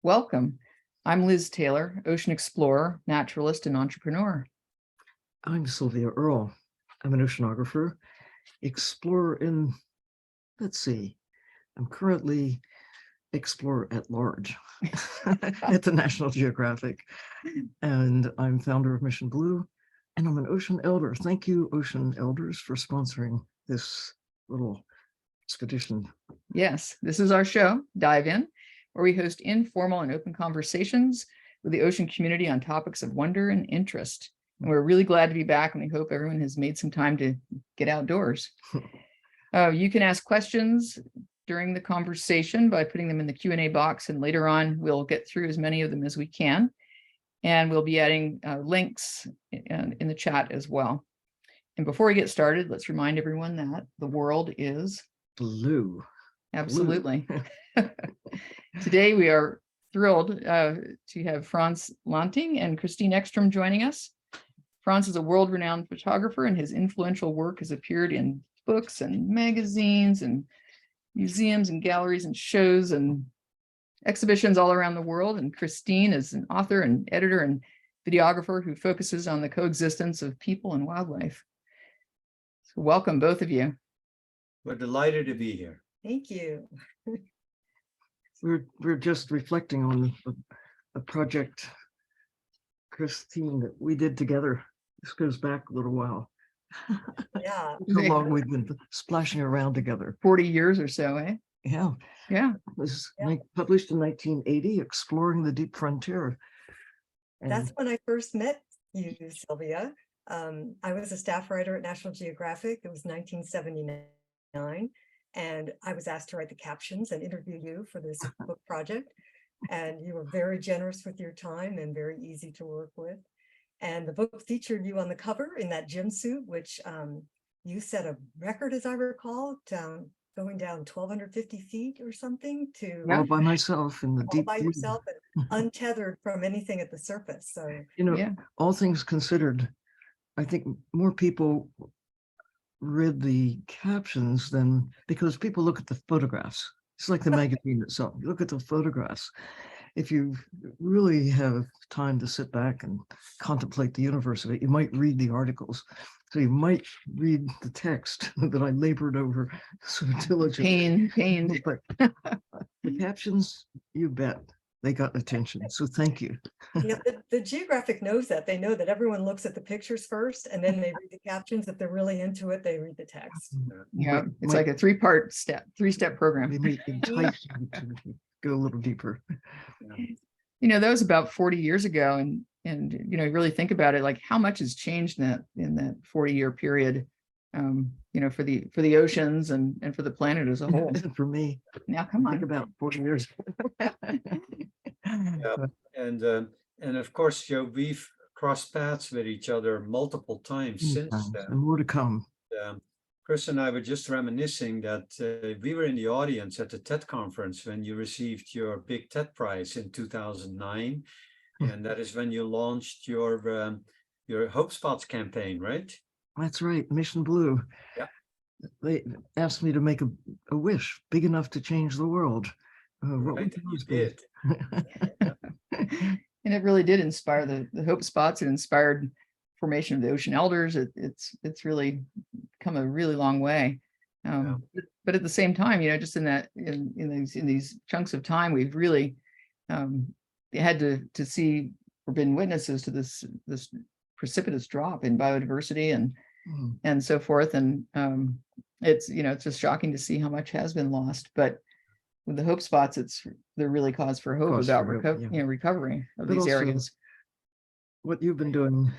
Welcome. I'm Liz Taylor, ocean explorer, naturalist, and entrepreneur. I'm Sylvia Earle. I'm an oceanographer, explorer in, let's see, I'm currently explorer at large at the National Geographic, and I'm founder of Mission Blue, and I'm an ocean elder. Thank you, ocean elders, for sponsoring this little expedition. Yes, this is our show, Dive In, where we host informal and open conversations with the ocean community on topics of wonder and interest. And we're really glad to be back, and we hope everyone has made some time to get outdoors. You can ask questions during the conversation by putting them in the Q&A box, and later on we'll get through as many of them as we can. And we'll be adding links in the chat as well. And before we get started, let's remind everyone that the world is blue. Absolutely. Blue. Today we are thrilled to have Frans Lanting and Chris Eckstrom joining us. Frans is a world-renowned photographer, and his influential work has appeared in books and magazines and museums and galleries and shows and exhibitions all around the world. And Christine is an author and editor and videographer who focuses on the coexistence of people and wildlife. So welcome, both of you. We're delighted to be here. Thank you. We're just reflecting on a project, Christine, that we did together. This goes back a little while. Yeah. How long we've been splashing around together. 40 years or so, eh? Yeah. Yeah. It was published in 1980, Exploring the Deep Frontier. And that's when I first met you, Sylvia. I was a staff writer at National Geographic. It was 1979. And I was asked to write the captions and interview you for this book project. And you were very generous with your time and very easy to work with. And the book featured you on the cover in that gym suit, which you set a record, as I recall, going down 1,250 feet or something to all by myself in the all deep by blue. yourself and untethered from anything at the surface. So all things considered, I think more people read the captions than, because people look at the photographs. It's like the magazine itself. You look at the photographs. If you really have time to sit back and contemplate the universe of it, you might read the articles. So you might read the text that I labored over so diligently. Pain. But the captions, you bet, they got attention. So thank you. Yeah, the Geographic knows that. They know that everyone looks at the pictures first, and then they read the captions. If they're really into it, they read the text. Yeah, it's like a three-step program. They may entice you to go a little deeper. You know, that was about 40 years ago, and you know, you really think about it, like how much has changed in that 40-year period, you know, for the oceans and for the planet as a whole. For me, now come on, think about 40 years. And of course, we've crossed paths with each other multiple times since then. And more to come. Chris and I were just reminiscing that we were in the audience at the TED conference when you received your big TED Prize in 2009. And that is when you launched your Hope Spots campaign, right? That's right, Mission Blue. Yeah. They asked me to make a wish big enough to change the world. What Right, would you yours be? And it really did inspire the Hope Spots. It inspired formation of the Ocean Elders. It's really come a really long way. But at the same time, you know, just in these chunks of time, we've really had to see or been witnesses to this precipitous drop in biodiversity and so forth. And it's, you know, it's just shocking to see how much has been lost. But with the Hope Spots, they're really cause for hope about recovery of these areas. What you've been doing,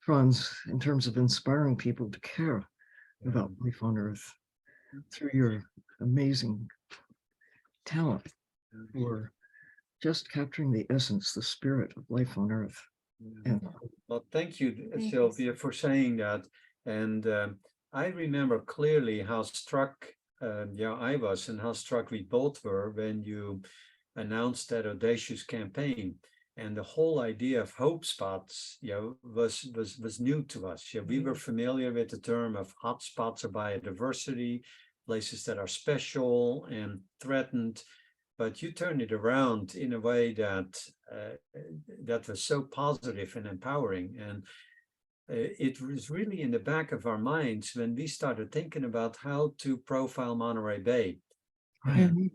Frans, in terms of inspiring people to care about life on Earth through your amazing talent for just capturing the essence, the spirit of life on Earth. And well, thank you, Sylvia, for saying that. And I remember clearly how struck I was, and how struck we both were when you announced that audacious campaign. And the whole idea of Hope Spots, was new to us. We were familiar with the term of hotspots of biodiversity, places that are special and threatened. but you turned it around in a way that that was so positive and empowering. And it was really in the back of our minds when we started thinking about how to profile Monterey Bay. Right. And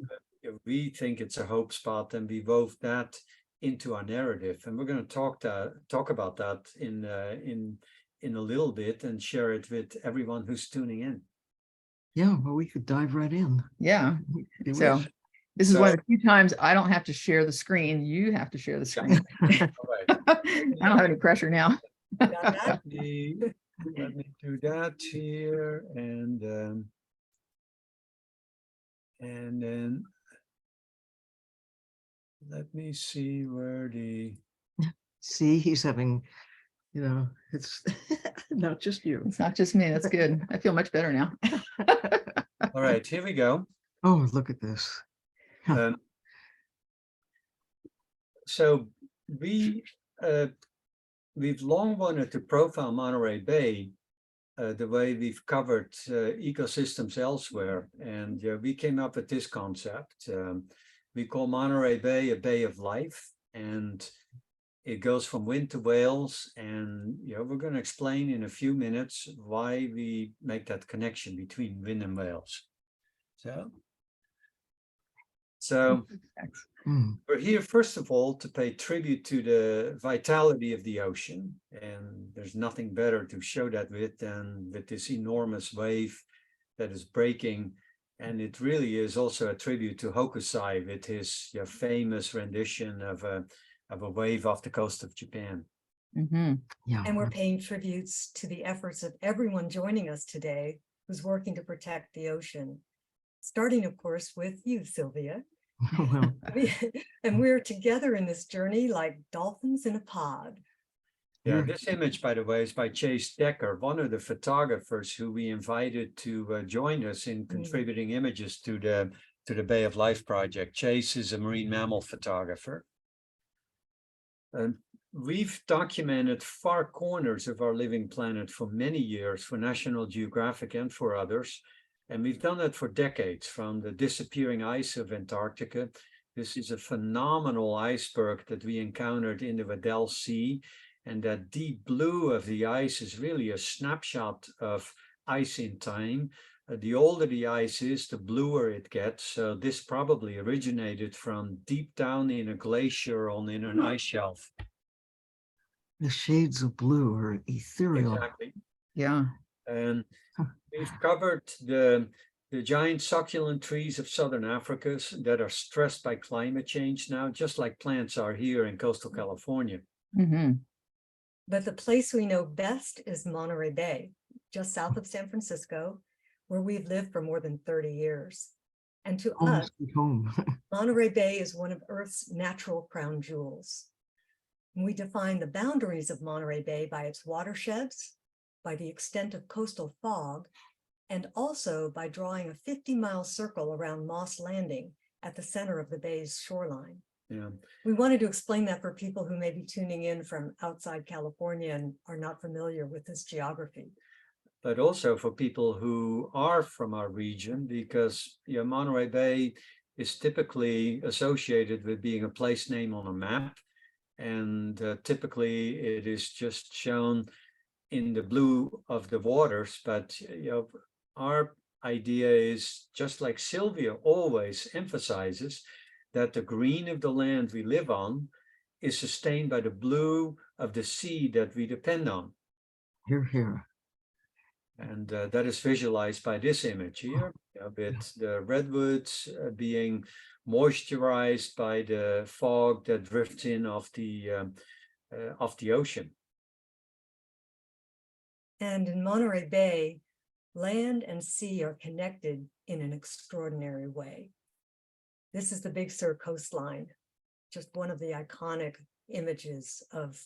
we think it's a hope spot, and we wove that into our narrative. And we're going to talk about that in a little bit and share it with everyone who's tuning in. Yeah, well, we could dive right in. Yeah. if you So wish. this is one of the few times I don't have to share the screen. You have to share the screen. All right. I don't have any pressure now. Got that? Let me do that here, and then let me see where the See, he's having, it's not just you. It's not just me. That's good. I feel much better now. all right, here we go. Oh, look at this. So we've long wanted to profile Monterey Bay the way we've covered ecosystems elsewhere, and we came up with this concept. We call Monterey Bay a bay of life, and it goes from wind to whales. And we're going to explain in a few minutes why we make that connection between wind and whales. So we're here, first of all, to pay tribute to the vitality of the ocean. And there's nothing better to show that with than with this enormous wave that is breaking. And it really is also a tribute to Hokusai with his famous rendition of a wave off the coast of Japan. Yeah. And we're paying tributes to the efforts of everyone joining us today who's working to protect the ocean, starting, of course, with you, Sylvia. Well, And we're together in this journey like dolphins in a pod. Yeah, this image, by the way, is by Chase Decker, one of the photographers who we invited to join us in contributing images to the Bay of Life project. Chase is a marine mammal photographer. We've documented far corners of our living planet for many years for National Geographic and for others. And we've done that for decades, from the disappearing ice of Antarctica. This is a phenomenal iceberg that we encountered in the Weddell Sea. And that deep blue of the ice is really a snapshot of ice in time. The older the ice is, the bluer it gets. So this probably originated from deep down in a glacier in an ice shelf. the shades of blue are ethereal. Exactly. Yeah. And we've covered the giant succulent trees of Southern Africa that are stressed by climate change now, just like plants are here in coastal California. But the place we know best is Monterey Bay, just south of San Francisco, where we've lived for more than 30 years. And to us, Home. Monterey Bay is one of Earth's natural crown jewels. And we define the boundaries of Monterey Bay by its watersheds, by the extent of coastal fog, and also by drawing a 50-mile circle around Moss Landing at the center of the bay's shoreline. Yeah. We wanted to explain that for people who may be tuning in from outside California and are not familiar with this geography. But also for people who are from our region, because Monterey Bay is typically associated with being a place name on a map. And typically it is just shown in the blue of the waters. But our idea is, just like Sylvia always emphasizes, that the green of the land we live on is sustained by the blue of the sea that we depend on. Here, here. And that is visualized by this image here, with the redwoods being moisturized by the fog that drifts in off the ocean. And in Monterey Bay, land and sea are connected in an extraordinary way. This is the Big Sur coastline, just one of the iconic images of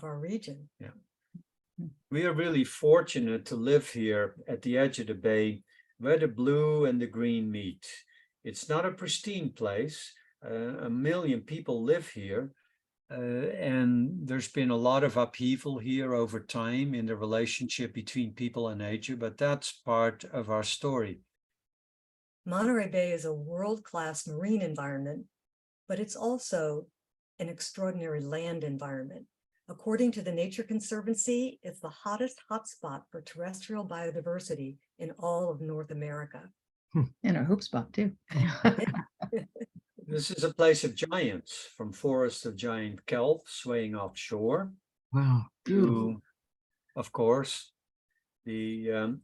our region. Yeah. We are really fortunate to live here at the edge of the bay where the blue and the green meet. It's not a pristine place. 1 million people live here. And there's been a lot of upheaval here over time in the relationship between people and nature, but that's part of our story. Monterey Bay is a world-class marine environment, but it's also an extraordinary land environment. According to the Nature Conservancy, it's the hottest hotspot for terrestrial biodiversity in all of North America. And a hope spot too. This is a place of giants, from forests of giant kelp swaying offshore Wow. Beautiful. to, of course, the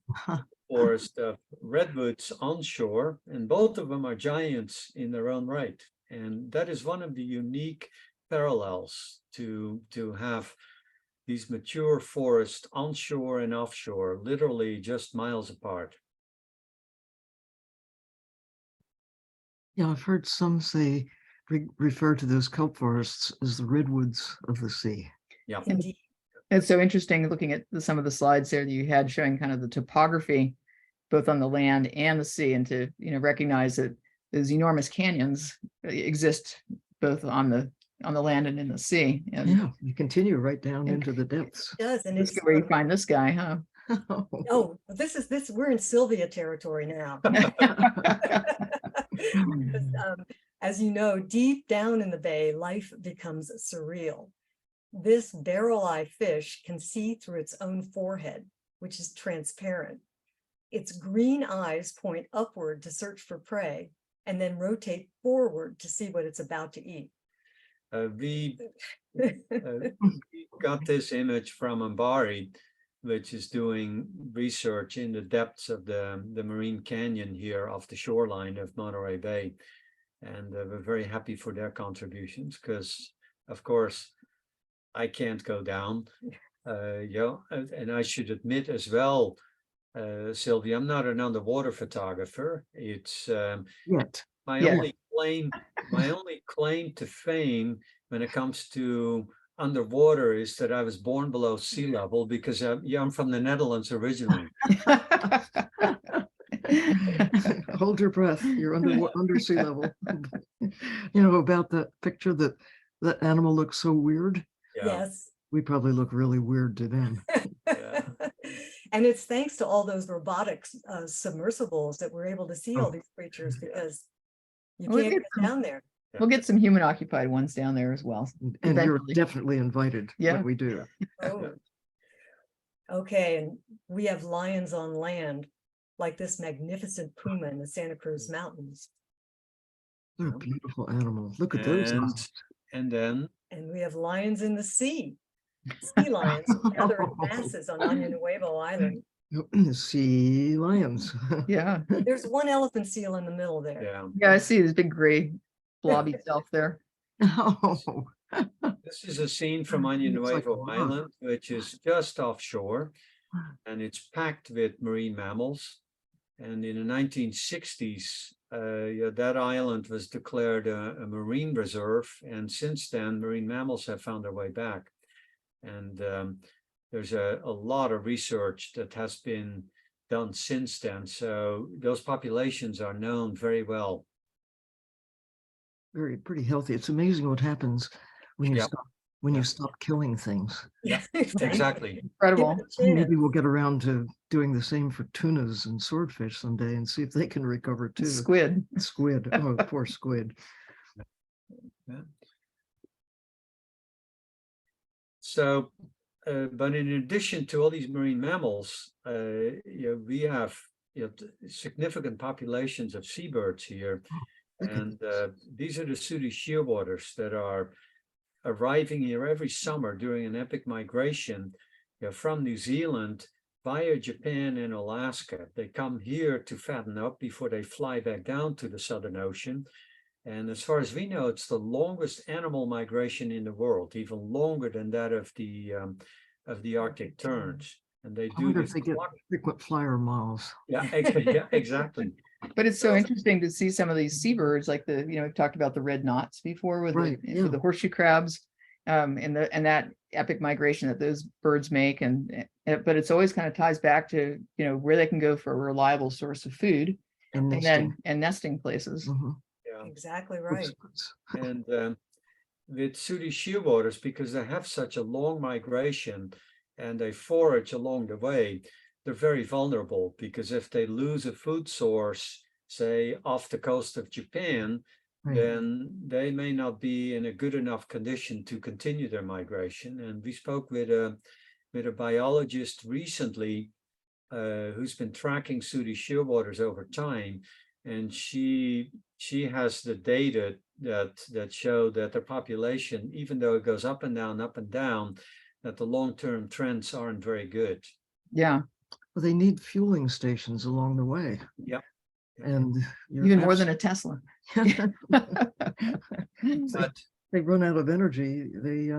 forest of redwoods onshore, and both of them are giants in their own right. And that is one of the unique parallels to have these mature forests onshore and offshore, literally just miles apart. Yeah, I've heard some say, refer to those kelp forests as the redwoods of the sea. Yeah. Indeed. It's so interesting looking at some of the slides there that you had showing kind of the topography, both on the land and the sea, and to, you know, recognize that those enormous canyons exist both on the land and in the sea. And Yeah, you continue right down Yeah. into the depths. It does, and this it's is where you find this guy, huh? oh, this we're in Sylvia territory now. As you know, deep down in the bay, life becomes surreal. This barrel-eye fish can see through its own forehead, which is transparent. Its green eyes point upward to search for prey and then rotate forward to see what it's about to eat. We got this image from Ambari, which is doing research in the depths of the marine canyon here off the shoreline of Monterey Bay. And we're very happy for their contributions because, of course, I can't go down. And I should admit as well, Sylvia, I'm not an underwater photographer. It's Yet. my Yeah. only claim to fame when it comes to underwater is that I was born below sea level because I'm from the Netherlands originally. Hold your breath. You're under sea level. You know about that picture that animal looks so weird. Yeah. Yes. We probably look really weird to them. Yeah. And it's thanks to all those robotic submersibles that we're able to see all these creatures, because you Well, can't it's- get down there. We'll get some human occupied ones down there as well. And you're Eventually. definitely invited Yeah. when we do. Oh. Okay, and we have lions on land, like this magnificent puma in the Santa Cruz Mountains. They're a beautiful animal. Look at those eyes. And then And we have lions in the sea. Sea lions gather in masses on Año Nuevo Island. Sea lions. Yeah. There's one elephant seal in the middle there. yeah, Yeah, I see this big gray blobby self there. Oh, this is a scene from Año Looks like a Nuevo rock. Island, which is just offshore, and it's packed with marine mammals. And in the 1960s, that island was declared a marine reserve, and since then, marine mammals have found their way back. And there's a lot of research that has been done since then. So those populations are known very well. pretty healthy. It's amazing what happens when you Yeah. stop you stop killing things. Yeah, Exactly. Exactly. Incredible. Maybe we'll get around to doing the same for tunas and swordfish someday and see if they can recover too. Squid. Squid. Oh, poor squid. So, but in addition to all these marine mammals, we have significant populations of seabirds here. Look at And these are the sooty shearwaters that are arriving here every summer during an epic migration from New Zealand via Japan and Alaska. They come here to fatten up before they fly back down to the Southern Ocean. And as far as we know, it's the longest animal migration in the world, even longer than that of the Arctic terns. And they I do wonder this. if they get frequent flyer miles. Yeah, exactly. But it's so interesting to see some of these seabirds, like we've talked about the red knots before with Right, with the horseshoe crabs, and that epic migration that those birds make, but it's always kind of ties back to where they can go for a reliable source of food, And and nesting. nesting places. Mhm. Yeah. Exactly right. And with sooty shearwaters, because they have such a long migration and they forage along the way, they're very vulnerable, because if they lose a food source, say, off the coast of Japan, Right. then they may not be in a good enough condition to continue their migration. And we spoke with a biologist recently who's been tracking Sooty shearwaters over time, and she has the data that show that their population, even though it goes up and down, that the long-term trends aren't very good. Yeah, Well, they need fueling stations along the way. Yeah. And you're even more than a Tesla. But they run out of energy. They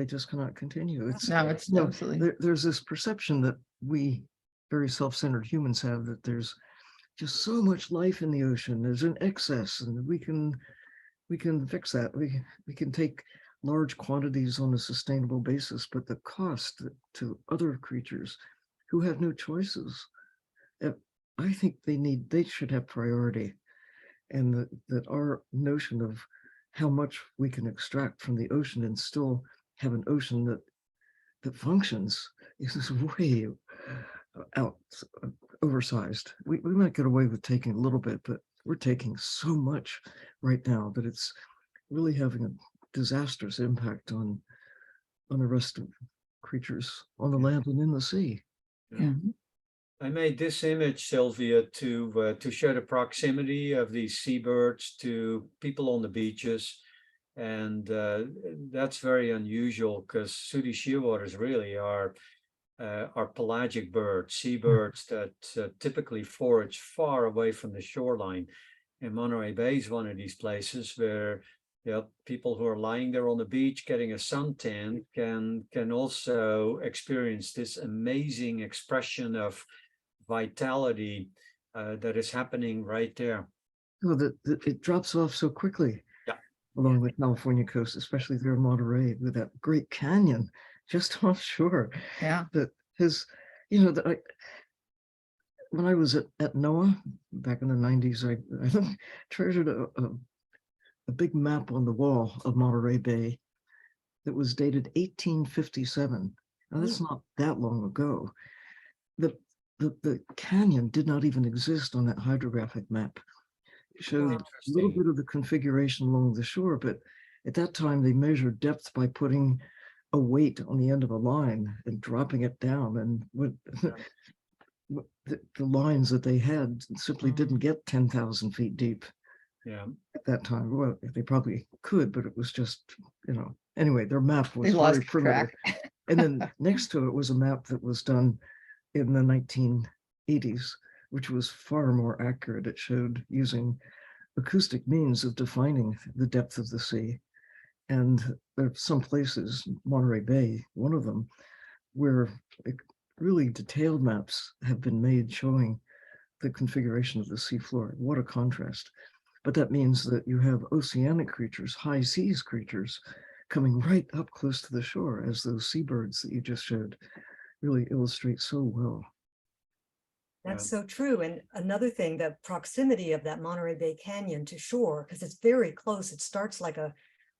just cannot continue. No, it's you know, absolutely. there's this perception that we very self-centered humans have, that there's just so much life in the ocean. There's an excess, and we can fix that. We can take large quantities on a sustainable basis, but the cost to other creatures who have no choices, I think they should have priority, and that our notion of how much we can extract from the ocean and still have an ocean that functions is way out oversized. We might get away with taking a little bit, but we're taking so much right now that it's really having a disastrous impact on the rest of creatures on the land and in the sea. Yeah. I made this image, Sylvia, to show the proximity of these seabirds to people on the beaches. And that's very unusual, because Sooty shearwaters really are pelagic birds, seabirds that typically forage far away from the shoreline. And Monterey Bay is one of these places where people who are lying there on the beach getting a suntan can also experience this amazing expression of vitality that is happening right there. Oh, it drops off so quickly. Yeah. Along the California coast, especially there in Monterey, with that great canyon just offshore. Yeah. That has, when I was at NOAA back in the 90s, I treasured a big map on the wall of Monterey Bay that was dated 1857. Now, that's not that long ago. The canyon did not even exist on that hydrographic map. It showed a little bit of the configuration along the shore, but at that time they measured depth by putting a weight on the end of a line and dropping it down, and the lines that they had simply didn't get 10,000 feet deep. Yeah. At that time. Well, they probably could, but it was just, anyway, their map was They very lost primitive. track. And then next to it was a map that was done in the 1980s, which was far more accurate. It showed using acoustic means of defining the depth of the sea. And there are some places, Monterey Bay, one of them, where really detailed maps have been made showing the configuration of the seafloor. What a contrast. But that means that you have oceanic creatures, high seas creatures, coming right up close to the shore, as those seabirds that you just showed really illustrate so well. That's so true. And another thing, the proximity of that Monterey Bay Canyon to shore, because it's very close. It starts like a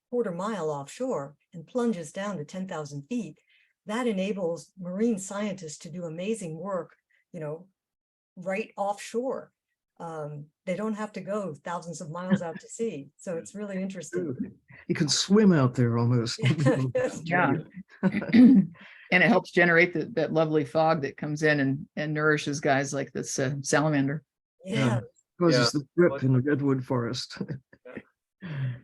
quarter mile offshore and plunges down to 10,000 feet. That enables marine scientists to do amazing work, right offshore. They don't have to go thousands of miles out to sea. So it's really interesting. You can swim out there almost. Yeah. And it helps generate that lovely fog that comes in and nourishes guys like this salamander. Yeah. Causes the drip in the redwood forest.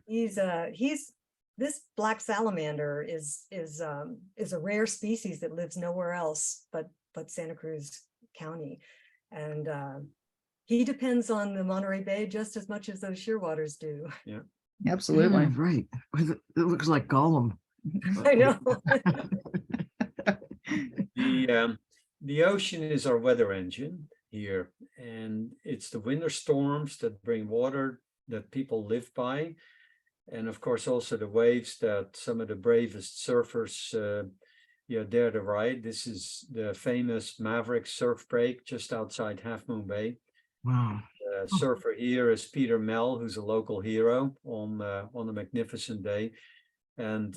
This black salamander is a rare species that lives nowhere else but Santa Cruz County. And he depends on the Monterey Bay just as much as those shearwaters do. Yeah. Absolutely. Yeah, right. It looks like Gollum. I know. The ocean is our weather engine here, and it's the winter storms that bring water that people live by, and of course also the waves that some of the bravest surfers dare to ride. This is the famous Maverick surf break just outside Half Moon Bay. Wow. Surfer here is Peter Mell, who's a local hero on a magnificent day, and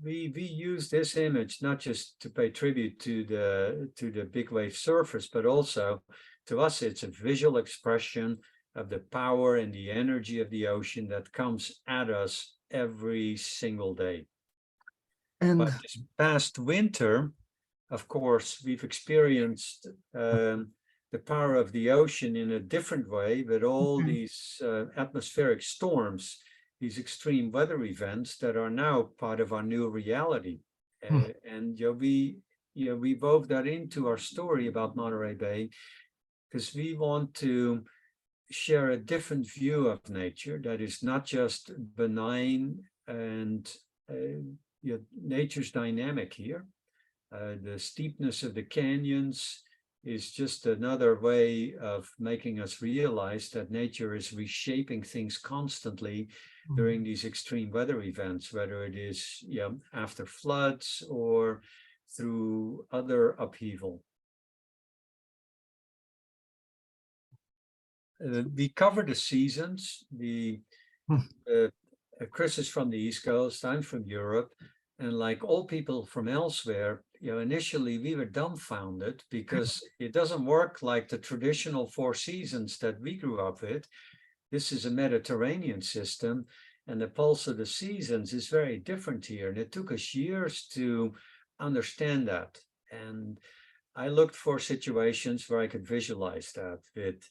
we use this image not just to pay tribute to the big wave surfers, but also to us, it's a visual expression of the power and the energy of the ocean that comes at us every single day. And But this past winter, of course, we've experienced the power of the ocean in a different way with all these atmospheric storms, these extreme weather events that are now part of our new reality. And we wove that into our story about Monterey Bay because we want to share a different view of nature that is not just benign and nature's dynamic here. The steepness of the canyons is just another way of making us realize that nature is reshaping things constantly during these extreme weather events, whether it is after floods or through other upheaval. We cover the seasons. Chris is from the East Coast, I'm from Europe. And like all people from elsewhere, initially we were dumbfounded because it doesn't work like the traditional 4 seasons that we grew up with. This is a Mediterranean system, and the pulse of the seasons is very different here. And it took us years to understand that. And I looked for situations where I could visualize that with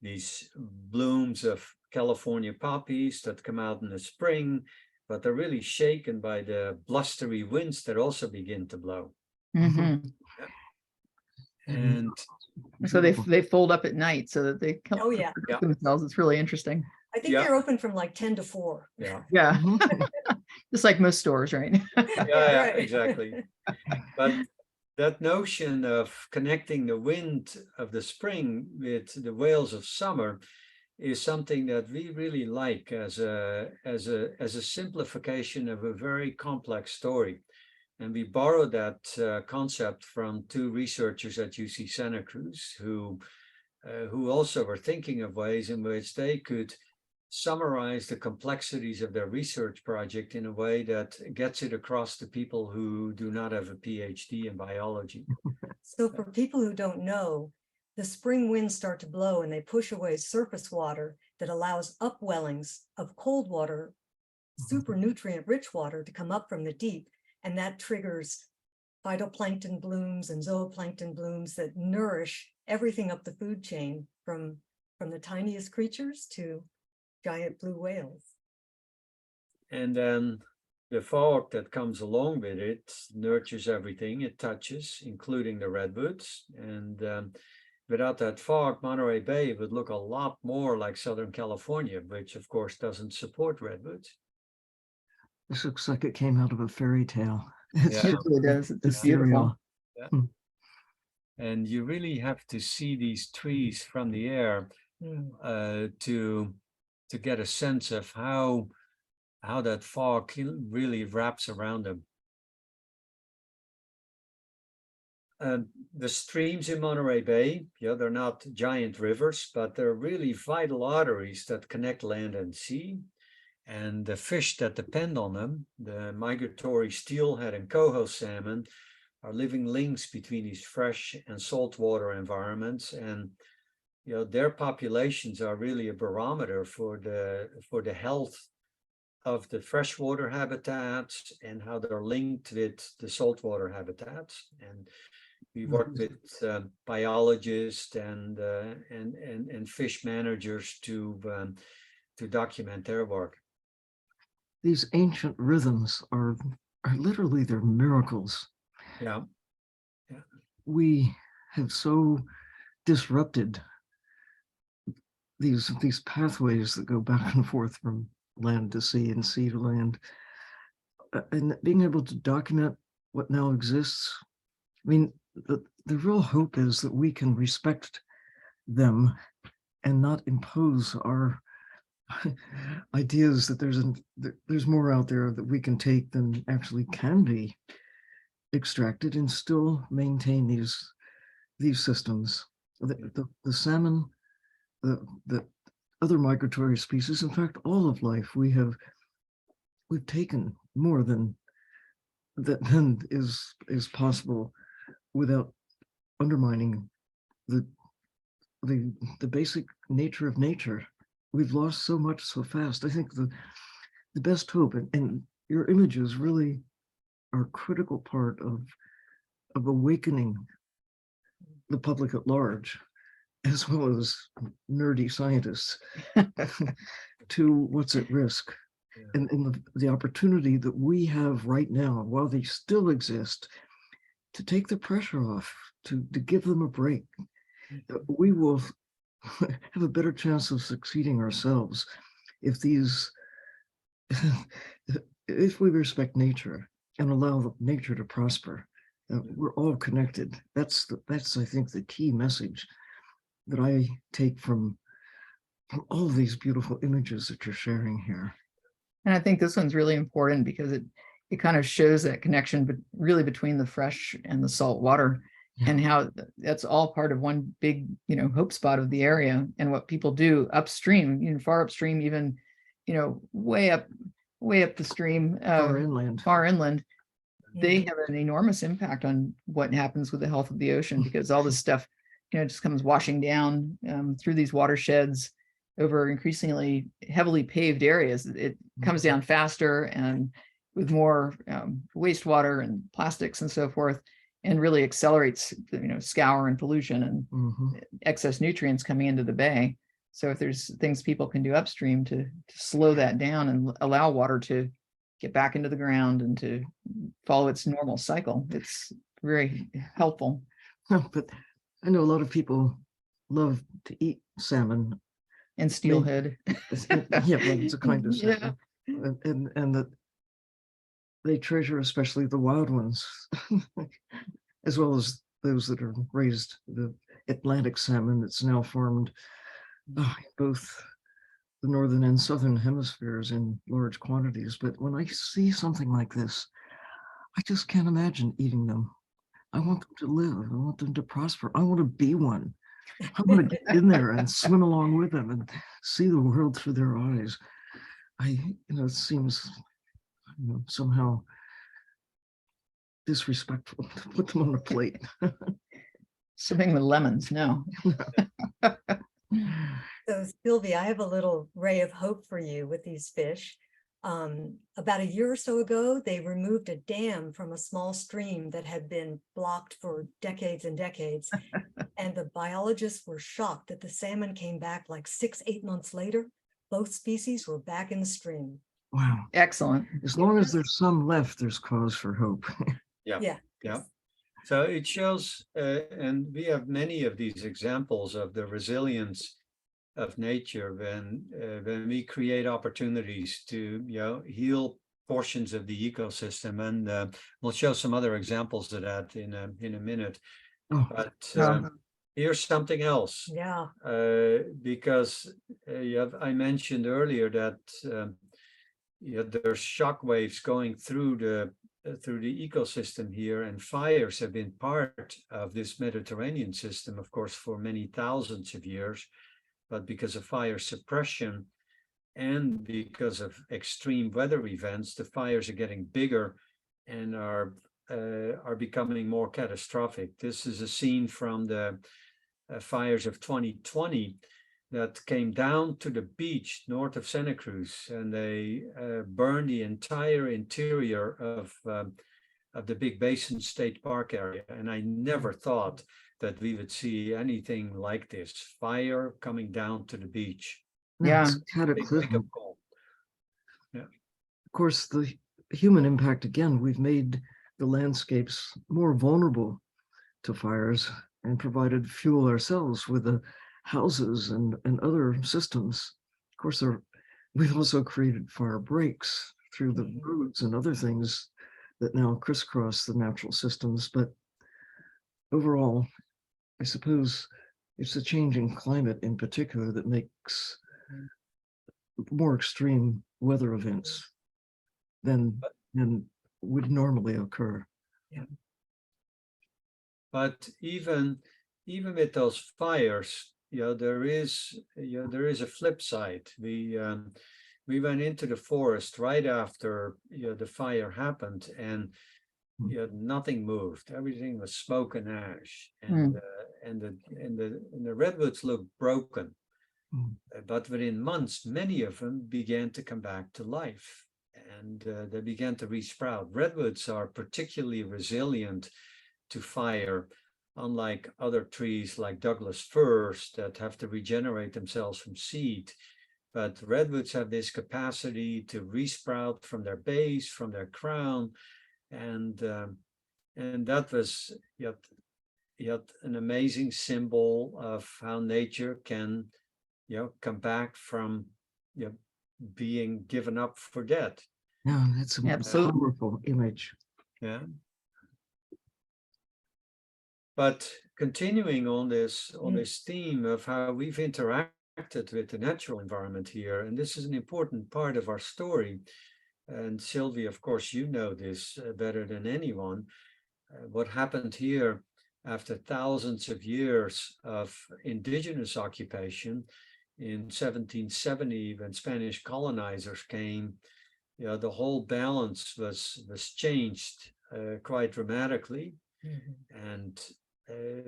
these blooms of California poppies that come out in the spring, but they're really shaken by the blustery winds that also begin to blow. Mhm. And So they fold up at night so that they come Oh, yeah. Yeah. themselves. It's really interesting. I think they're open from like 10 to 4. yeah, Yeah. Just like most stores, right? yeah, Right. exactly. But that notion of connecting the wind of the spring with the wails of summer is something that we really like as a simplification of a very complex story. And we borrowed that concept from 2 researchers at UC Santa Cruz who also were thinking of ways in which they could summarize the complexities of their research project in a way that gets it across to people who do not have a PhD in biology. So for people who don't know, the spring winds start to blow and they push away surface water that allows upwellings of cold water, super nutrient rich water to come up from the deep. And that triggers phytoplankton blooms and zooplankton blooms that nourish everything up the food chain from the tiniest creatures to giant blue whales. And then the fog that comes along with it nurtures everything it touches, including the redwoods. And without that fog, Monterey Bay would look a lot more like Southern California, which of course doesn't support redwoods. this looks like it came out of a fairy tale. Yeah. It really does. It's beautiful. ethereal. And you really have to see these trees from the air to get a sense of how that fog really wraps around them. The streams in Monterey Bay, they're not giant rivers, but they're really vital arteries that connect land and sea. And the fish that depend on them, the migratory steelhead and coho salmon, are living links between these fresh and saltwater environments. And their populations are really a barometer for the health of the freshwater habitats and how they're linked with the saltwater habitats. And we work with biologists and fish managers to document their work. These ancient rhythms are literally, they're miracles. Yeah. We have so disrupted these pathways that go back and forth from land to sea and sea to land. And being able to document what now exists, I mean, the real hope is that we can respect them and not impose our ideas that there's more out there that we can take than actually can be extracted and still maintain these systems. The salmon, the other migratory species, in fact, all of life, we've taken more than is possible without undermining the the basic nature of nature. We've lost so much so fast. I think the best hope, and your images really are a critical part of awakening the public at large, as well as nerdy scientists, to what's at risk. And the opportunity that we have right now, while they still exist, to take the pressure off, to give them a break. We will have a better chance of succeeding ourselves if if we respect nature and allow nature to prosper. We're all connected. That's I think the key message that I take from all these beautiful images that you're sharing here. And I think this one's really important because it kind of shows that connection, but really between the fresh and the salt water, and how that's all part of one big, hope spot of the area. And what people do upstream, far upstream, even, way up the stream, far inland, they have an enormous impact on what happens with the health of the ocean, because all this stuff, just comes washing down through these watersheds over increasingly heavily paved areas. It comes down faster and with more wastewater and plastics and so forth, and really accelerates, scour and pollution and excess nutrients coming into the bay. So if there's things people can do upstream to slow that down and allow water to get back into the ground and to follow its normal cycle, it's very helpful. But I know a lot of people love to eat salmon and steelhead. It's a kind of salmon. And that they treasure especially the wild ones, as well as those that are raised, the Atlantic salmon that's now farmed both the northern and southern hemispheres in large quantities. But when I see something like this, I just can't imagine eating them. I want them to live. I want them to prosper. I want to be one. I want to get in there and swim along with them and see the world through their eyes. It seems, somehow disrespectful to put them on the plate. Swimming with lemons, no. So Sylvia, I have a little ray of hope for you with these fish. About a year or so ago, they removed a dam from a small stream that had been blocked for decades and decades. And the biologists were shocked that the salmon came back like 6-8 months later. Both species were back in the stream. Wow. Excellent. As long as there's some left, there's cause for hope. Yeah. So it shows, and we have many of these examples of the resilience of nature when we create opportunities to heal portions of the ecosystem, and we'll show some other examples of that in a minute. But here's something else. Because I mentioned earlier that there's shock waves going through the ecosystem here, and fires have been part of this Mediterranean system, of course, for many thousands of years. But because of fire suppression and because of extreme weather events, the fires are getting bigger and are becoming more catastrophic. This is a scene from the fires of 2020 that came down to the beach north of Santa Cruz, and they burned the entire interior of the Big Basin State Park area. And I never thought that we would see anything like this, fire coming down to the beach. It's cataclysmic. Yeah. Of course, the human impact, again, we've made the landscapes more vulnerable to fires and provided fuel ourselves with the houses and other systems. Of course, we've also created fire breaks through the roads and other things that now crisscross the natural systems. But overall, I suppose it's the changing climate in particular that makes more extreme weather events than would normally occur. But even with those fires, there is a flip side. We went into the forest right after the fire happened, and nothing moved. Everything was smoke and ash, the redwoods looked broken. But within months, many of them began to come back to life, and they began to resprout. Redwoods are particularly resilient to fire, unlike other trees like Douglas firs that have to regenerate themselves from seed. But redwoods have this capacity to resprout from their base, from their crown, and that was yet an amazing symbol of how nature can, come back from, being given up for dead. Yeah, that's a Absolutely. powerful image. Yeah. But continuing on this theme of how we've interacted with the natural environment here, and this is an important part of our story. And Sylvie, of course, you know this better than anyone. What happened here after thousands of years of indigenous occupation in 1770, when Spanish colonizers came, the whole balance was changed quite dramatically. And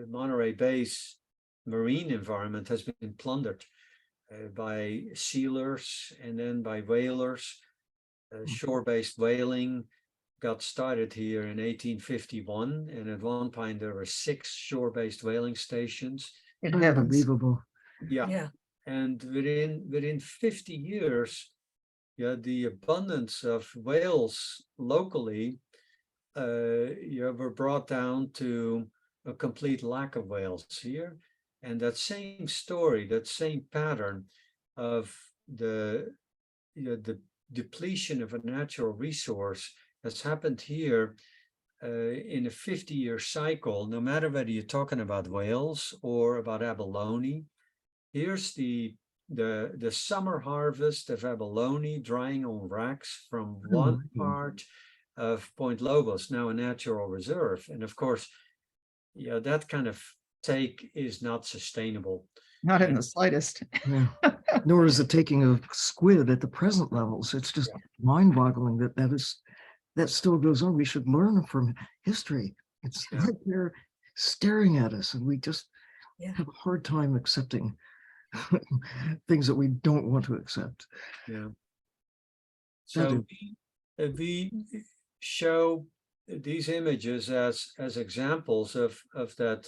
Monterey Bay's marine environment has been plundered by sealers and then by whalers. Shore-based whaling got started here in 1851, and at one point there were 6 shore-based whaling stations. Unbelievable. Yeah. And within 50 years, the abundance of whales locally were brought down to a complete lack of whales here. And that same story, that same pattern of the depletion of a natural resource has happened here in a 50-year cycle, no matter whether you're talking about whales or about abalone. Here's the summer harvest of abalone drying on racks from one part of Point Lobos, now a natural reserve. And of course, that kind of take is not sustainable. Not in the slightest. Yeah. Nor is the taking of squid at the present levels. It's just mind-boggling that still goes on. We should learn from history. It's right there staring at us, and we just have a hard time accepting things that we don't want to accept. Yeah. So we show these images as examples of that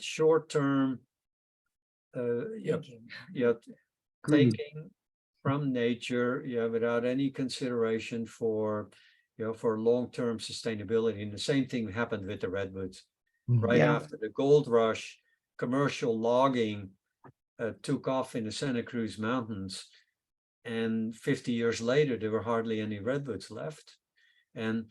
short-term taking from nature without any consideration for for long-term sustainability. And the same thing happened with the redwoods. Right after the gold rush, commercial logging took off in the Santa Cruz Mountains, and 50 years later there were hardly any redwoods left. And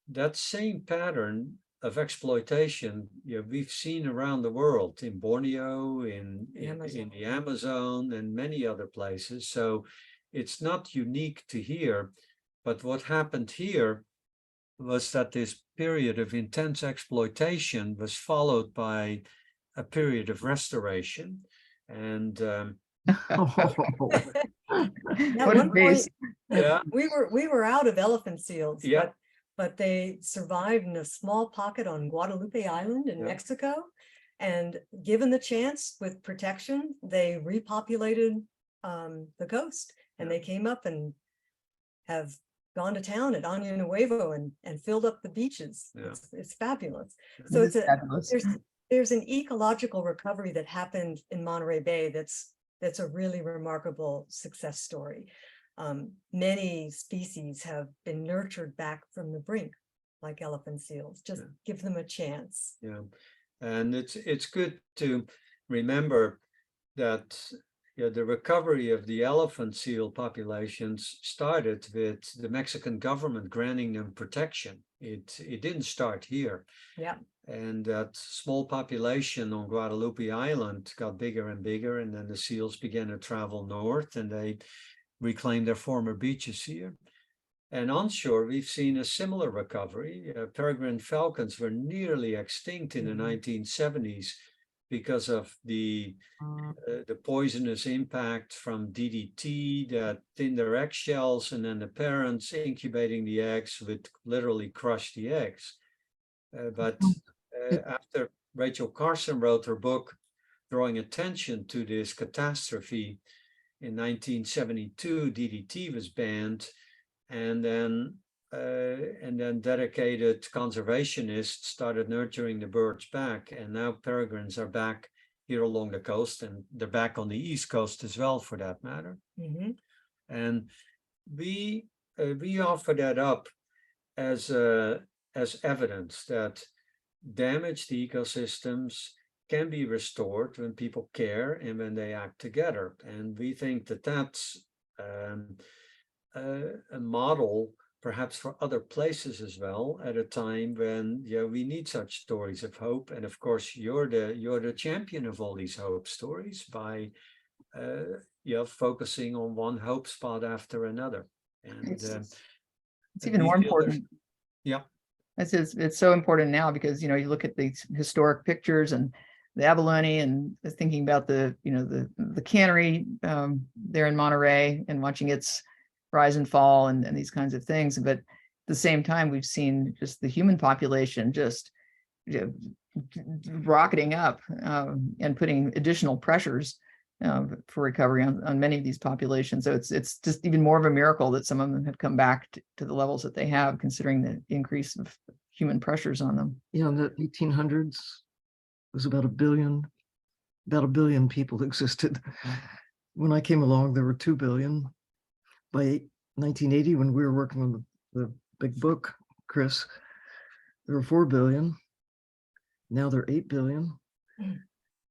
that same pattern of exploitation we've seen around the world, in Borneo, in the Amazon, and many other places. So it's not unique to here, but what happened here was that this period of intense exploitation was followed by a period of restoration. And we were out of elephant seals, but they survived in a small pocket on Guadalupe Island in Mexico. And given the chance with protection, they repopulated the coast, and they came up and have gone to town at Año Nuevo and filled up the beaches. It's fabulous. So there's an ecological recovery that happened in Monterey Bay that's a really remarkable success story. Many species have been nurtured back from the brink, like elephant seals. Just give them a chance. And it's good to remember that the recovery of the elephant seal populations started with the Mexican government granting them protection. It didn't start here. And that small population on Guadalupe Island got bigger and bigger, and then the seals began to travel north, and they reclaimed their former beaches here. And onshore, we've seen a similar recovery. Peregrine falcons were nearly extinct in the 1970s because of the poisonous impact from DDT that thinned their eggshells, and then the parents incubating the eggs would literally crush the eggs. But Rachel Carson wrote her book, drawing attention to this catastrophe. In 1972, DDT was banned, and then dedicated conservationists started nurturing the birds back, and now peregrines are back here along the coast, and they're back on the East Coast as well, for that matter. Mm-hmm. And we offer that up as evidence that damaged ecosystems can be restored when people care and when they act together. And we think that that's a model perhaps for other places as well, at a time when we need such stories of hope. And of course, you're the champion of all these hope stories by focusing on one hope spot after another. And it's even more important. Yeah. It's so important now because, you look at these historic pictures and the abalone, and thinking about the cannery there in Monterey, and watching its rise and fall and these kinds of things. But at the same time, we've seen just the human population just rocketing up and putting additional pressures for recovery on many of these populations. So it's just even more of a miracle that some of them have come back to the levels that they have, considering the increase of human pressures on them. Yeah, in the 1800s, it was about a billion people existed. When I came along, there were 2 billion. By 1980, when we were working on the big book, Chris, there were 4 billion. Now there are 8 billion.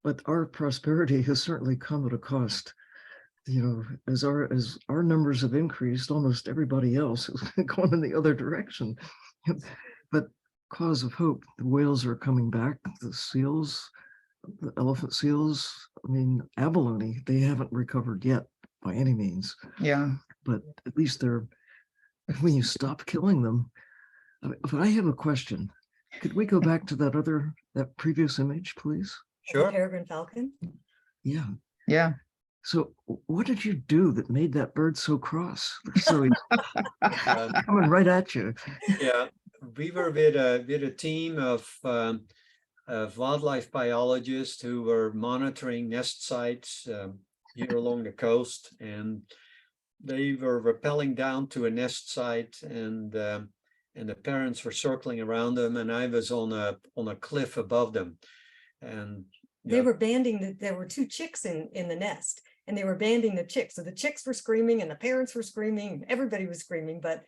But our prosperity has certainly come at a cost. As our numbers have increased, almost everybody else has gone in the other direction. But cause of hope, the whales are coming back, the seals, the elephant seals, abalone, they haven't recovered yet by any means. Yeah. But at least when you stop killing them. But I have a question. Could we go back to that previous image, please? Sure. The peregrine falcon. Yeah. Yeah. So what did you do that made that bird so cross? So he's coming right at you. Yeah, we were with a team of wildlife biologists who were monitoring nest sites here along the coast, and they were rappelling down to a nest site, and the parents were circling around them, and I was on a cliff above them, and they were banding. There were 2 chicks in the nest, and they were banding the chicks. So the chicks were screaming, and the parents were screaming. Everybody was screaming, but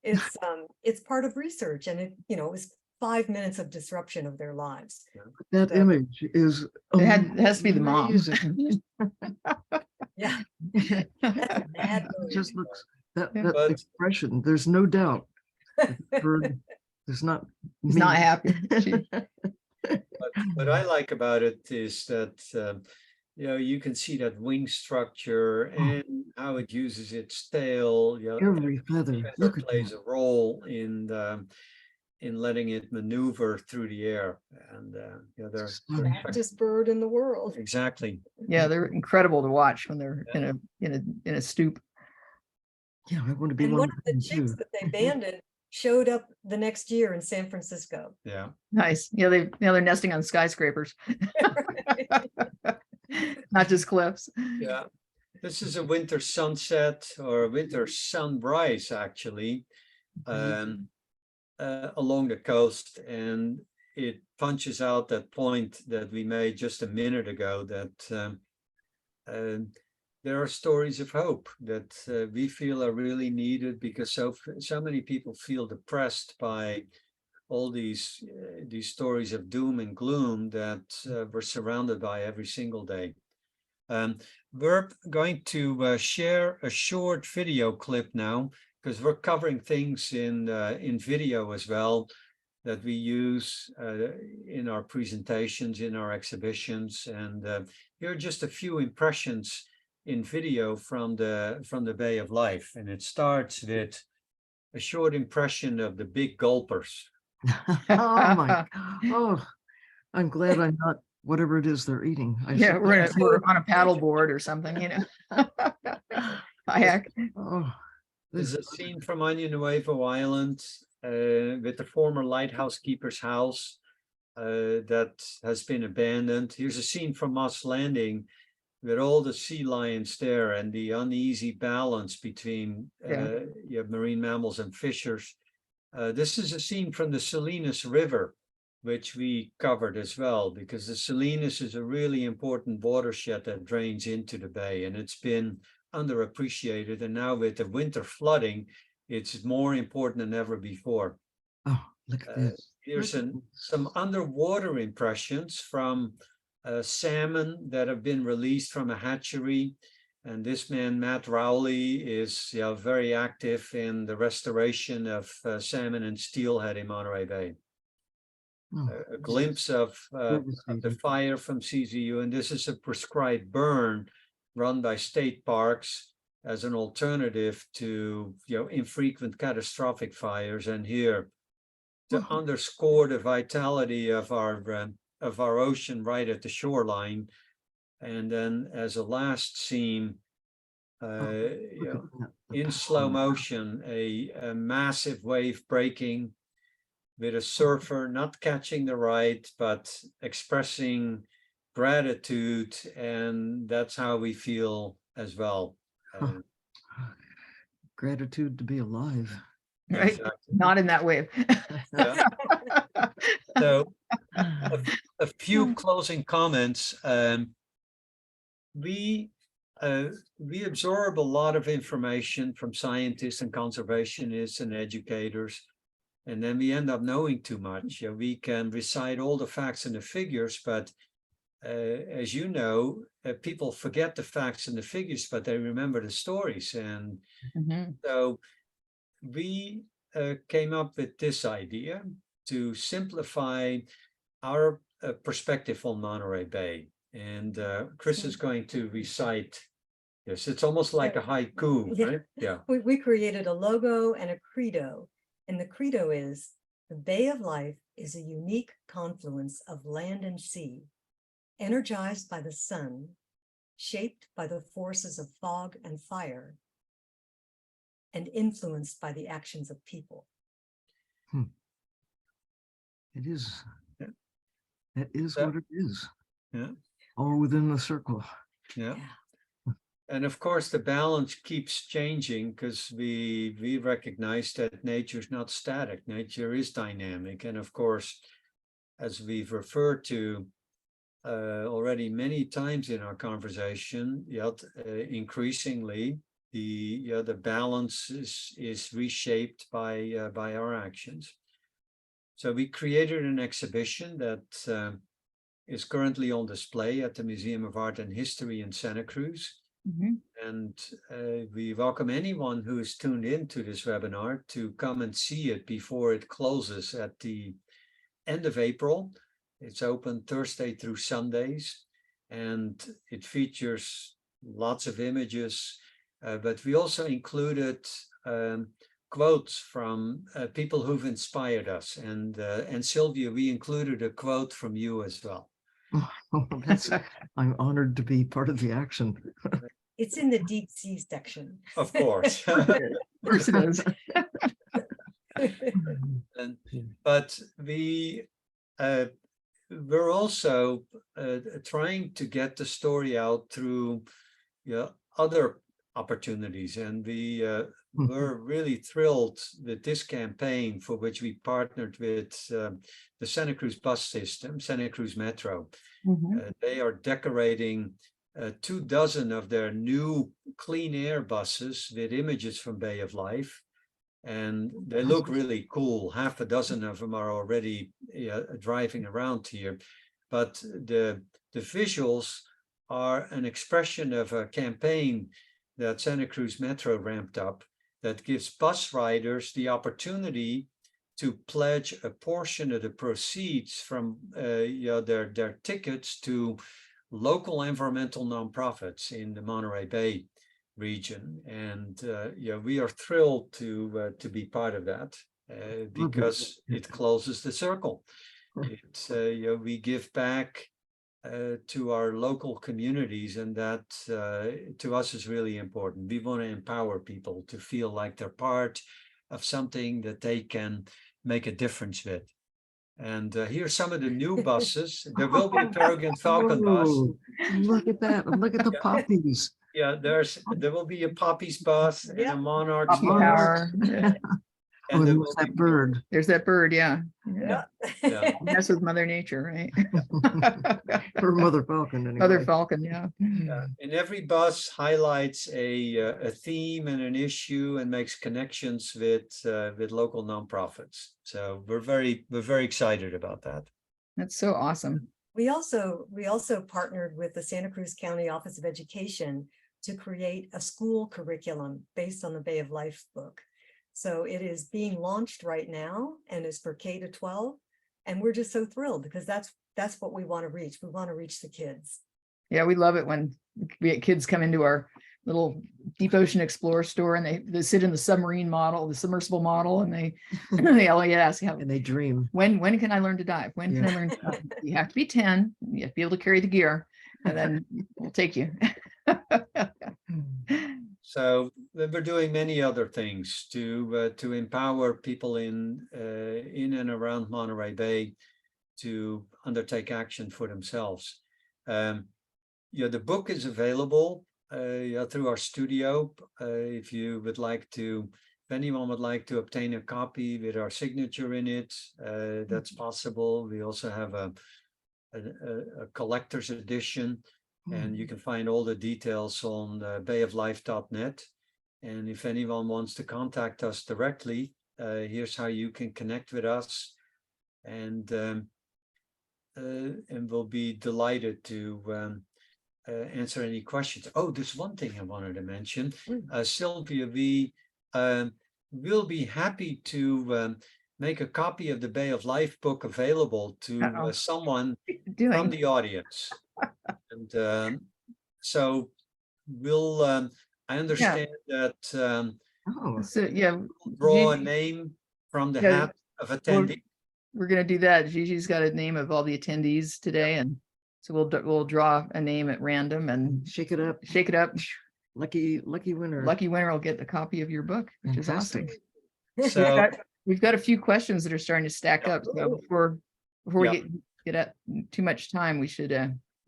it's part of research, and it was 5 minutes of disruption of their lives. That image is it has to be the mom. Yeah. That's mad. It just looks that But- expression. There's no doubt. The bird is not. He's not happy. But what I like about it is that you can see that wing structure and how it uses its tail. Every feather. Look at plays that. a role in letting it maneuver through the air, and they're Fastest bird in the world. exactly. Yeah, they're incredible to watch when they're in a stoop. Yeah, I want to be And one one of of the them chicks too. that they banded showed up the next year in San Francisco. Yeah. Nice. Yeah, they're nesting on skyscrapers, not just cliffs. Yeah. This is a winter sunset or a winter sunrise, actually, along the coast, and it punches out that point that we made just a minute ago, that there are stories of hope that we feel are really needed, because so many people feel depressed by all these stories of doom and gloom that we're surrounded by every single day. We're going to share a short video clip now, because we're covering things in video as well that we use in our presentations, in our exhibitions, and here are just a few impressions in video from the Bay of Life, and it starts with a short impression of the big gulpers. Oh my! Oh, I'm glad I'm not whatever it is they're eating. Yeah, we're on a paddle board or something, Kayak. Oh, There's a scene from Año Nuevo Island with the former lighthouse keeper's house. that has been abandoned. Here's a scene from Frans Lanting with all the sea lions there and the uneasy balance between marine mammals and fishers. This is a scene from the Salinas River, which we covered as well, because the Salinas is a really important watershed that drains into the bay, and it's been underappreciated. And now with the winter flooding, it's more important than ever before. Oh, look at this. Here's Look at some underwater impressions from salmon that have been released from a hatchery. And this man, Matt Rowley, is very active in the restoration of salmon and steelhead in Monterey Bay. Oh, A glimpse of the devastating. fire from CZU, and this is a prescribed burn run by state parks as an alternative to infrequent catastrophic fires. And here, to underscore the vitality of our ocean right at the shoreline. And then as a last scene, in slow motion, a massive wave breaking with a surfer not catching the right, but expressing gratitude. And that's how we feel as well. Gratitude to be alive. Right? Exactly. Not in that wave. Yeah. So a few closing comments. We absorb a lot of information from scientists and conservationists and educators, and then we end up knowing too much. We can recite all the facts and the figures, but as you know, people forget the facts and the figures, but they remember the stories. And so we came up with this idea to simplify our perspective on Monterey Bay. And Chris is going to recite this. It's almost like a haiku, right? Yeah. We created a logo and a credo. And the credo is, the Bay of Life is a unique confluence of land and sea, energized by the sun, shaped by the forces of fog and fire, and influenced by the actions of people. It is. Yeah. That is what it is. Yeah. All within the circle. Yeah. And of course, the balance keeps changing because we recognize that nature is not static. Nature is dynamic. And of course, as we've referred to already many times in our conversation, yet increasingly the balance is reshaped by our actions. So we created an exhibition that is currently on display at the Museum of Art and History in Santa Cruz. And we welcome anyone who is tuned into this webinar to come and see it before it closes at the end of April. It's open Thursday through Sundays, and it features lots of images, but we also included quotes from people who've inspired us. And Sylvia, we included a quote from you as well. I'm honored to be part of the action. It's in the deep sea section. Of course. Of course it is. But we're also trying to get the story out through other opportunities, and we're really thrilled with this campaign, for which we partnered with the Santa Cruz bus system, Santa Cruz Metro. They are decorating 24 of their new clean air buses with images from Bay of Life, and they look really cool. Half a dozen of them are already driving around here, but the visuals are an expression of a campaign that Santa Cruz Metro ramped up that gives bus riders the opportunity to pledge a portion of the proceeds from their tickets to local environmental nonprofits in the Monterey Bay region. And we are thrilled to be part of that because it closes the circle. It's we give back to our local communities, and that to us is really important. We want to empower people to feel like they're part of something that they can make a difference with. And here's some of the new buses. There will be a Peregrine Falcon bus. Oh, look at that. Look at the poppies. Yeah, there will be a Poppies bus and Yeah. a Monarchs Poppy bus. Power. Yeah. Oh, And there and will there's be that bird. There's that bird, yeah. Yeah. Yeah. Mess with Mother Nature, right? Or Mother Falcon anyway. Mother Falcon, yeah. And every bus highlights a theme and an issue and makes connections with local nonprofits. So we're very excited about that. That's so awesome. We also partnered with the Santa Cruz County Office of Education to create a school curriculum based on the Bay of Life book. So it is being launched right now and is for K to 12. And we're just so thrilled because that's what we want to reach. We want to reach the kids. Yeah, we love it when we get kids come into our little Deep Ocean Explorer store and they sit in the submarine model, the submersible model, and they all ask, And they dream. when can I learn to dive? When can I learn to dive? You have to be 10, you have to be able to carry the gear, and then we'll take you. So we're doing many other things to empower people in and around Monterey Bay to undertake action for themselves. Yeah, the book is available through our studio. If you would like to, if anyone would like to obtain a copy with our signature in it, that's possible. We also have a collector's edition. And you can find all the details on bayoflife.net. And if anyone wants to contact us directly, here's how you can connect with us. And we'll be delighted to answer any questions. Oh, there's one thing I wanted to mention. Sylvia, we will be happy to make a copy of the Bay of Life book available to someone from the audience. And so we'll, I understand that So yeah, draw a name from the hat of attendee. we're gonna do that. Gigi's got a name of all the attendees today, and so we'll draw a name at random and Shake it up. shake it up. Lucky winner. Lucky winner will get a copy of your book, which Fantastic. is awesome. So We've got a few questions that are starting to stack up. So before we get at too much time, we should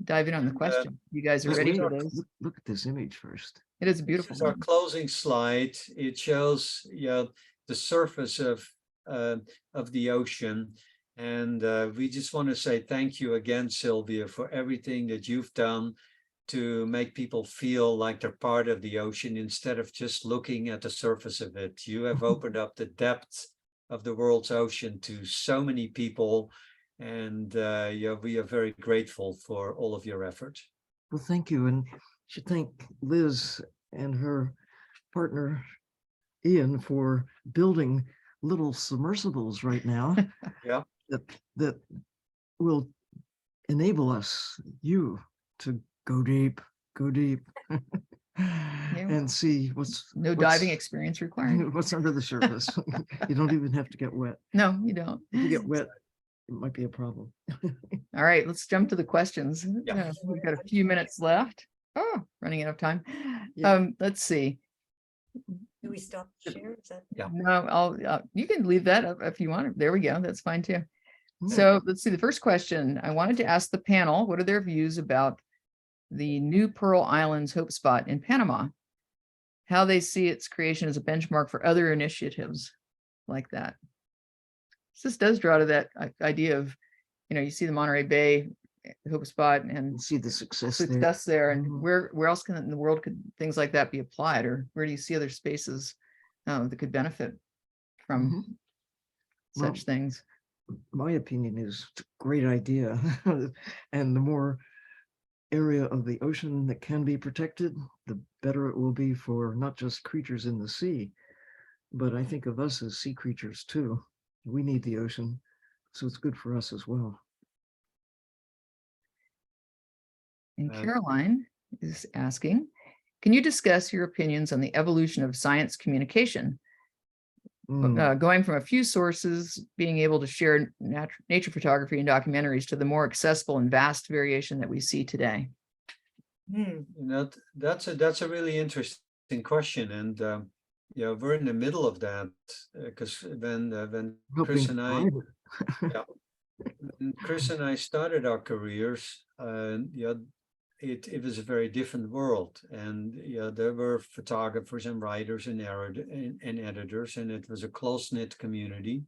dive in on the question. You guys are ready for those? Look at this image first. It is a beautiful. this is our one. closing slide. It shows the surface of the ocean. And we just want to say thank you again, Sylvia, for everything that you've done to make people feel like they're part of the ocean instead of just looking at the surface of it. You have opened up the depth of the world's ocean to so many people. And we are very grateful for all of your effort. Well, thank you. And should thank Liz and her partner, Ian, for building little submersibles right now. Yeah. That will enable us, you, to go deep, and see what's Diving experience required. what's under the surface. You don't even have to get wet. No, you don't. If you get wet, it might be a problem. All right, let's jump to the questions. Yeah. We've got a few minutes left. Oh, running out of time. Yeah. Let's see. Do we stop the share? Is that? Yeah. No, you can leave that up if you want. There we go. That's fine too. So let's see. The first question I wanted to ask the panel, what are their views about the New Pearl Islands Hope Spot in Panama? How they see its creation as a benchmark for other initiatives like that. This does draw to that idea of, you see the Monterey Bay Hope Spot and see the success there, and where else can in the world could things like that be applied, or where do you see other spaces that could benefit from such things? My opinion is it's a great idea. And the more area of the ocean that can be protected, the better it will be for not just creatures in the sea, but I think of us as sea creatures too. We need the ocean, so it's good for us as well. And Caroline is asking, can you discuss your opinions on the evolution of science communication? Going from a few sources, being able to share nature photography and documentaries to the more accessible and vast variation that we see today. That's a really interesting question, and we're in the middle of that because when Chris and I when Chris and I started our careers, yeah, it was a very different world, and yeah, there were photographers and writers and editors, and it was a close-knit community.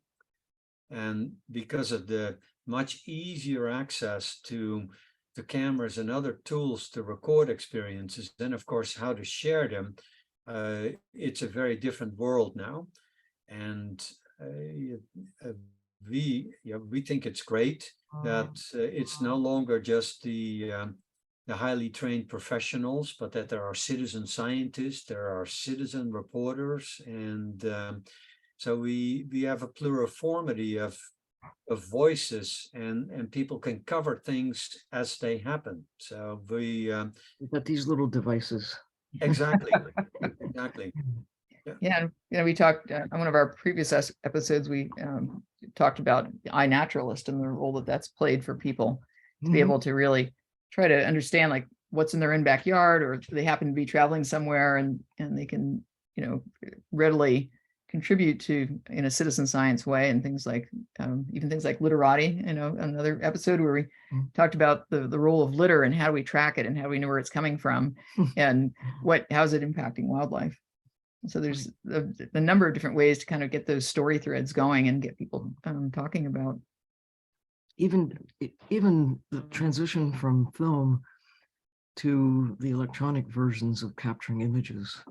And because of the much easier access to the cameras and other tools to record experiences, then of course how to share them, it's a very different world now. And we think it's great that it's no longer just the highly trained professionals, but that there are citizen scientists, there are citizen reporters, and so we have a pluriformity of voices, and people can cover things as they happen. So we We've got these little devices. exactly. Yeah, we talked on one of our previous episodes, we talked about iNaturalist and the role that that's played for people to be able to really try to understand like what's in their own backyard, or they happen to be traveling somewhere and they can, readily contribute to in a citizen science way, and things like even things like literati, another episode where we talked about the role of litter and how we track it and how we know where it's coming from and how is it impacting wildlife. So there's a number of different ways to kind of get those story threads going and get people talking about. Even the transition from film to the electronic versions of capturing images.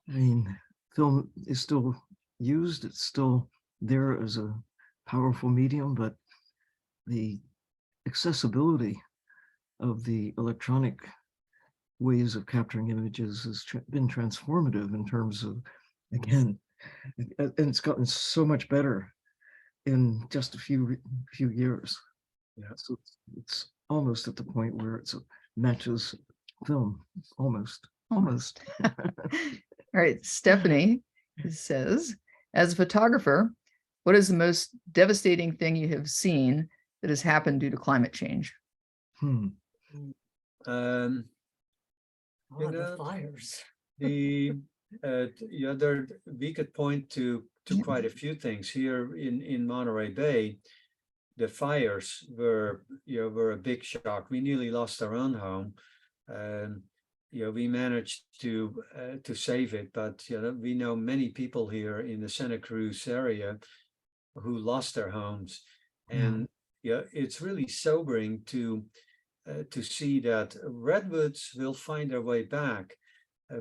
I mean, film is still used, it's still there as a powerful medium, but the accessibility of the electronic ways of capturing images has been transformative in terms of, again, and it's gotten so much better in just a few years. Yeah. So it's almost at the point where it matches film, almost. All right, Stephanie says, as a photographer, what is the most devastating thing you have seen that has happened due to climate change? The fires. We could point to quite a few things here in Monterey Bay. The fires were a big shock. We nearly lost our own home. We managed to save it, but we know many people here in the Santa Cruz area who lost their homes, and it's really sobering to see that redwoods will find their way back,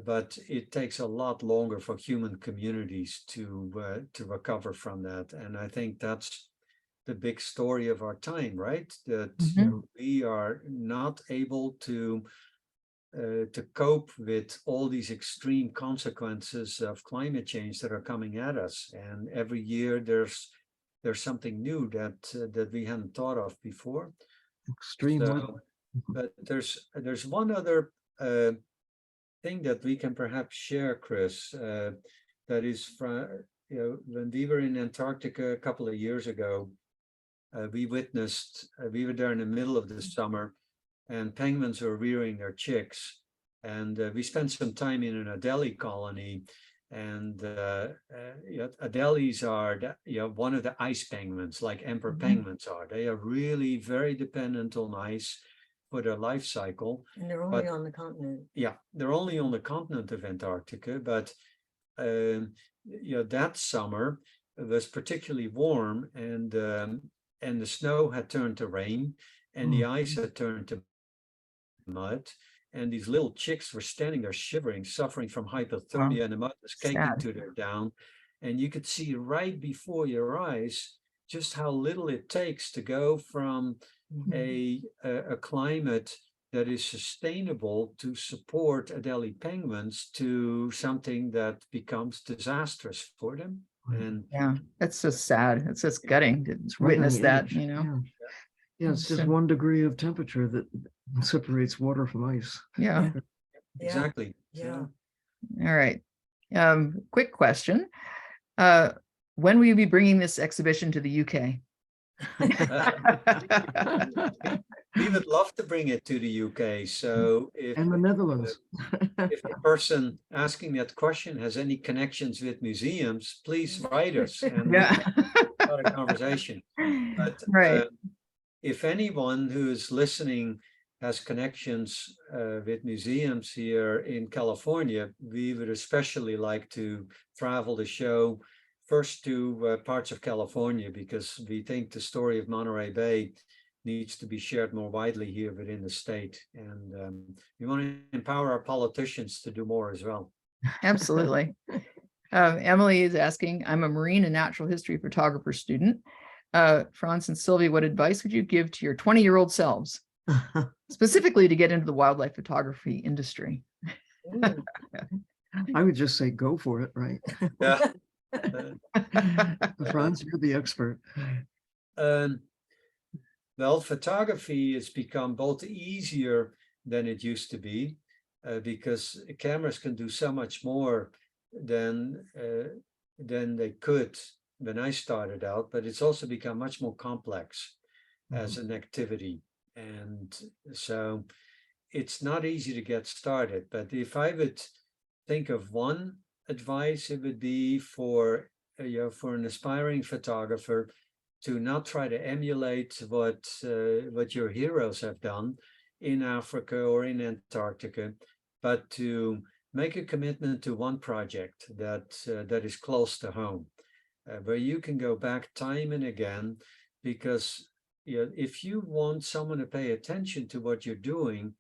but it takes a lot longer for human communities to recover from that. And I think that's the big story of our time, right? That we are not able to cope with all these extreme consequences of climate change that are coming at us. And every year there's something new that we hadn't thought of before. Extreme. But there's one other thing that we can perhaps share, Chris, that is from, when we were in Antarctica a couple of years ago, we witnessed, we were there in the middle of the summer, and penguins were rearing their chicks. And we spent some time in an Adelie colony. And Adelies are one of the ice penguins, like emperor penguins are. They are really very dependent on ice for their life cycle. And they're only on the continent. Yeah, they're only on the continent of Antarctica. But that summer it was particularly warm, and the snow had turned to rain, and the ice had turned to mud, and these little chicks were standing there shivering, suffering from hypothermia, and the mud was caking to their down. And you could see right before your eyes just how little it takes to go from a climate that is sustainable to support Adelie penguins to something that becomes disastrous for them. And that's so sad. It's just gutting to witness that, Yeah, it's just 1 degree of temperature that separates water from ice. Yeah. Exactly. Yeah. All right. Quick question. When will you be bringing this exhibition to the UK? We would love to bring it to the UK. So and the Netherlands. If the person asking that question has any connections with museums, please write us. And another conversation. But Right. if anyone who's listening has connections with museums here in California, we would especially like to travel the show first to parts of California, because we think the story of Monterey Bay needs to be shared more widely here within the state. And we want to empower our politicians to do more as well. Absolutely. Emily is asking, I'm a marine and natural history photographer student. Frans and Sylvia, what advice would you give to your 20-year-old selves, specifically to get into the wildlife photography industry? I would just say go for it, right? Yeah. Frans, you're the expert. Well, photography has become both easier than it used to be, because cameras can do so much more than they could when I started out, but it's also become much more complex as an activity. And so it's not easy to get started. But if I would think of one advice, it would be for an aspiring photographer to not try to emulate what your heroes have done in Africa or in Antarctica, but to make a commitment to one project that is close to home, where you can go back time and again. Because if you want someone to pay attention to what you're doing,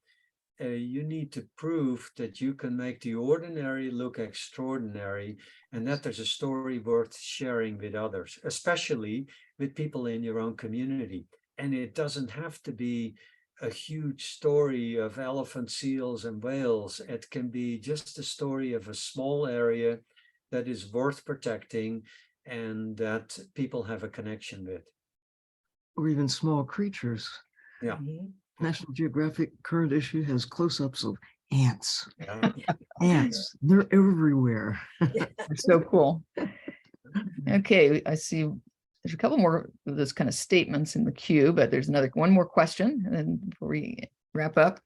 you need to prove that you can make the ordinary look extraordinary, and that there's a story worth sharing with others, especially with people in your own community. And it doesn't have to be a huge story of elephant, seals, and whales. It can be just a story of a small area that is worth protecting and that people have a connection with. Or even small creatures. Yeah. National Geographic current issue has close-ups of ants. Yeah. Ants, they're everywhere. It's so cool. Okay, I see there's a couple more of those kind of statements in the queue, but there's one more question, and then before we wrap up.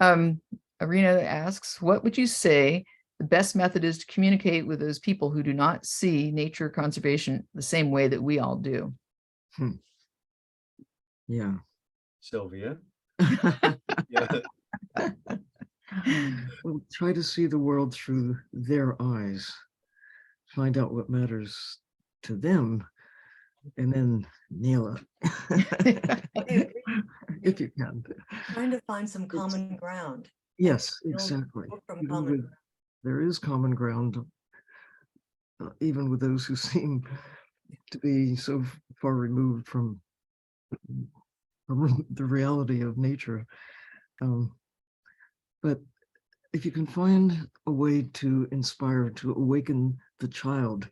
Arena asks, what would you say the best method is to communicate with those people who do not see nature conservation the same way that we all do? Yeah. Sylvia. Yeah. Well, try to see the world through their eyes. Find out what matters to them, and then nail it. If you can. Trying to find some common ground. Yes, Build exactly. from Even common with, there is common ground, even with those who seem to be so far removed from the reality of nature. But if you can find a way to inspire, to awaken the child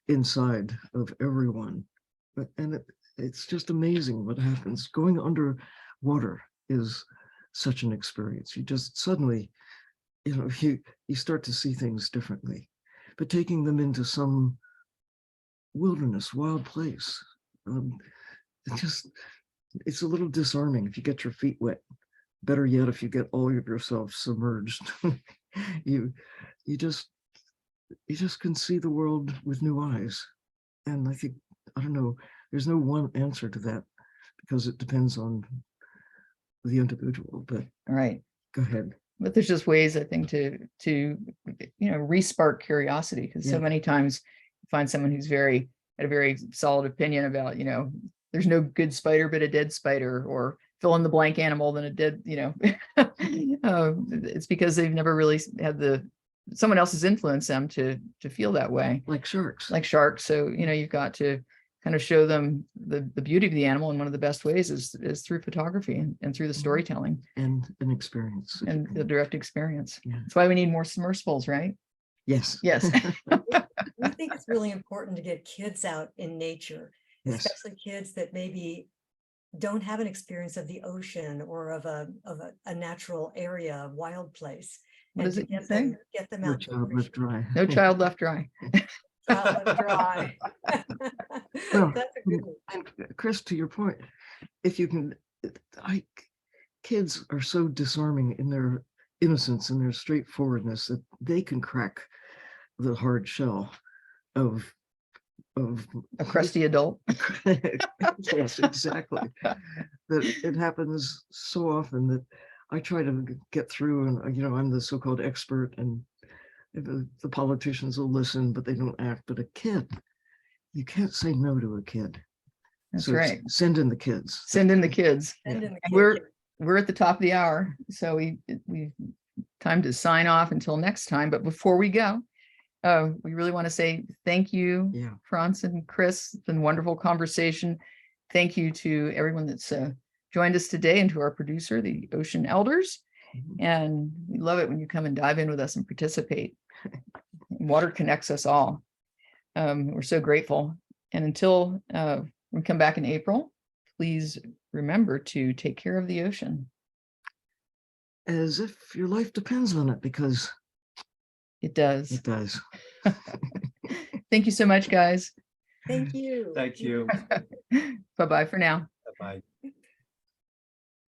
inside of everyone, and it's just amazing what happens. Going underwater is such an experience. You just suddenly, you start to see things differently. But taking them into some wilderness, wild place, it's a little disarming if you get your feet wet. Better yet, if you get all of yourself submerged, you just can see the world with new eyes. And I think, I don't know, there's no one answer to that, because it depends on the individual. But Right. Go ahead. But there's just ways, I think, to re-spark curiosity, because so many times you find someone who's had a very solid opinion about, there's no good spider but a dead spider, or fill in the blank animal than a dead, it's because they've never really had someone else's influence them to feel that way. Like sharks. So, you've got to kind of show them the beauty of the animal. And one of the best ways is through photography and through the storytelling. And an experience. And the direct experience. Yeah. That's why we need more submersibles, right? Yes. I think it's really important to get kids out in nature, especially kids that maybe don't have an experience of the ocean or of a natural area, a wild place. What and does to it get say? them No out. child left dry. No child left dry. Child left dry. Well, That's a good one. and Chris, to your point, if you can, kids are so disarming in their innocence and their straightforwardness that they can crack the hard shell of of A crusty adult. yes, exactly. That it happens so often that I try to get through, and I'm the so-called expert, and the politicians will listen, but they don't act. But a kid, you can't say no to a kid. That's So right. send in the kids. Send in the kids. And Yeah. in the And kitchen. we're at the top of the hour, so we time to sign off until next time. But before we go, we really want to say thank you, Yeah. Frans and Chris. It's been a wonderful conversation. Thank you to everyone that's joined us today, and to our producer, the Ocean Elders. Mhm. And we love it when you come and dive in with us and participate. Water connects us all. We're so grateful. And until we come back in April, please remember to take care of the ocean. As if your life depends on it, because It does. it does. Thank you so much, guys. Thank you. Thank you. Bye-bye for now. Bye.